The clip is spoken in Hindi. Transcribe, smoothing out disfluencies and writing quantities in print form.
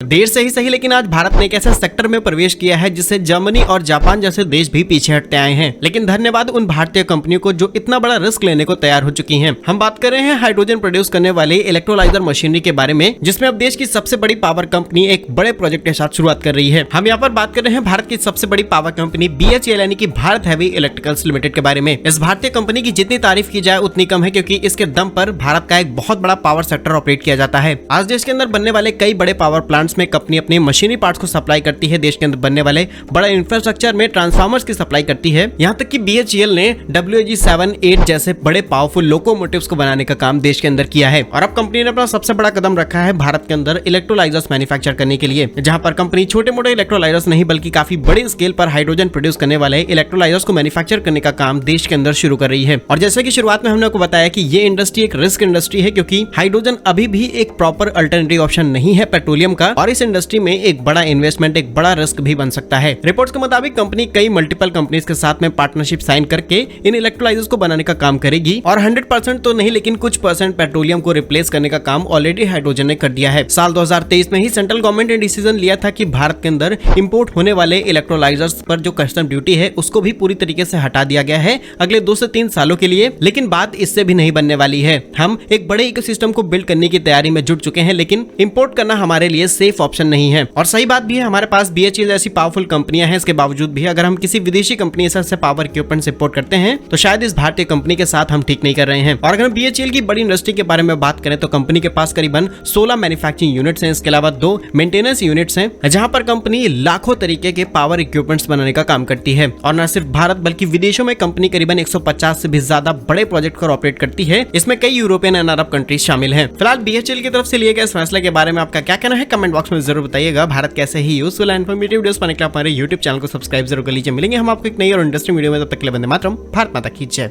देर से ही सही, लेकिन आज भारत ने एक ऐसे सेक्टर में प्रवेश किया है जिससे जर्मनी और जापान जैसे देश भी पीछे हटते आए हैं। लेकिन धन्यवाद उन भारतीय कंपनियों को जो इतना बड़ा रिस्क लेने को तैयार हो चुकी हैं। हम बात कर रहे हैं हाइड्रोजन प्रोड्यूस करने वाले इलेक्ट्रोलाइजर मशीनरी के बारे में, जिसमें अब देश की सबसे बड़ी पावर कंपनी एक बड़े प्रोजेक्ट के साथ शुरुआत कर रही है। हम यहाँ पर बात कर रहे हैं भारत की सबसे बड़ी पावर कंपनी BHEL यानी कि भारत हैवी इलेक्ट्रिकल्स लिमिटेड के बारे में। इस भारतीय कंपनी की जितनी तारीफ की जाए उतनी कम है, क्योंकि इसके दम पर भारत का एक बहुत बड़ा पावर सेक्टर ऑपरेट किया जाता है। आज देश के अंदर बनने वाले कई बड़े पावर प्लांट्स में कंपनी अपनी मशीनरी पार्ट्स को सप्लाई करती है। देश के अंदर बनने वाले बड़ा इंफ्रास्ट्रक्चर में ट्रांसफार्मर्स की सप्लाई करती है। यहाँ तक कि BHEL ने WG7-8 जैसे बड़े पावरफुल लोकोमोटिव्स को बनाने का काम देश के अंदर किया है। और अब कंपनी ने अपना सबसे बड़ा कदम रखा है भारत के अंदर इलेक्ट्रोलाइजर्स मैन्युफैक्चर करने के लिए, जहाँ पर कंपनी छोटे मोटे इलेक्ट्रोलाइजर्स नहीं बल्कि काफी बड़ी स्केल पर हाइड्रोजन प्रोड्यूस करने वाले इलेक्ट्रोलाइजर्स को मैन्युफैक्चर करने का काम देश के अंदर शुरू कर रही है। और जैसे कि शुरुआत में हमने आपको बताया कि ये इंडस्ट्री एक रिस्क इंडस्ट्री है, क्योंकि हाइड्रोजन अभी भी एक प्रॉपर अल्टरनेटिव ऑप्शन नहीं है पेट्रोलियम का, और इस इंडस्ट्री में एक बड़ा इन्वेस्टमेंट, एक बड़ा रिस्क भी बन सकता है। रिपोर्ट्स के मुताबिक कंपनी कई मल्टीपल कंपनीज के साथ में पार्टनरशिप साइन करके इन इलेक्ट्रोलाइजर्स को बनाने का काम करेगी, और 100% तो नहीं लेकिन कुछ परसेंट पेट्रोलियम को रिप्लेस करने का काम ऑलरेडी हाइड्रोजन ने कर दिया है। साल 2023 में ही सेंट्रल गवर्नमेंट ने डिसीजन लिया था कि भारत के अंदर इंपोर्ट होने वाले इलेक्ट्रोलाइजर्स पर जो कस्टम ड्यूटी है उसको भी पूरी तरीके से हटा दिया गया है अगले 2 से 3 सालों के लिए। लेकिन बात इससे भी नहीं बनने वाली है। हम एक बड़े इकोसिस्टम को बिल्ड करने की तैयारी में जुट चुके हैं, लेकिन इंपोर्ट करना हमारे लिए सेफ ऑप्शन नहीं है। और सही बात भी है, हमारे पास BHEL जैसी पावरफुल कंपनियां हैं। इसके बावजूद भी अगर हम किसी विदेशी कंपनी से पावर इक्विपमेंट इंपोर्ट करते हैं तो शायद इस भारतीय कंपनी के साथ हम ठीक नहीं कर रहे हैं। और अगर हम BHEL की बड़ी इंडस्ट्री के बारे में बात करें तो कंपनी के पास करीबन 16 मैन्युफैक्चरिंग यूनिट्स हैं। इसके अलावा 2 मेंटेनेंस यूनिट्स हैं, जहां पर कंपनी लाखों तरीके के पावर इक्विपमेंट्स बनाने का काम करती है। और न सिर्फ भारत बल्कि विदेशों में कंपनी करीबन 150 से भी ज्यादा बड़े प्रोजेक्ट को ऑपरेट करती है। इसमें कई यूरोपियन एंड अरब कंट्रीज शामिल हैं। फिलहाल BHEL की तरफ से लिए गए इस फैसले के बारे में आपका क्या कहना है, कमेंट बॉक्स में जरूर बताइएगा। भारत कैसे ही यूजफुल एंड इन्फॉर्मेटिव वीडियोस पाने के लिए हमारे YouTube चैनल को सब्सक्राइब जरूर कर लीजिए। मिलेंगे हम आपको एक नई और इंटरेस्टिंग वीडियो में, तब तक के लिए वंदे मातरम, भारत माता की जय।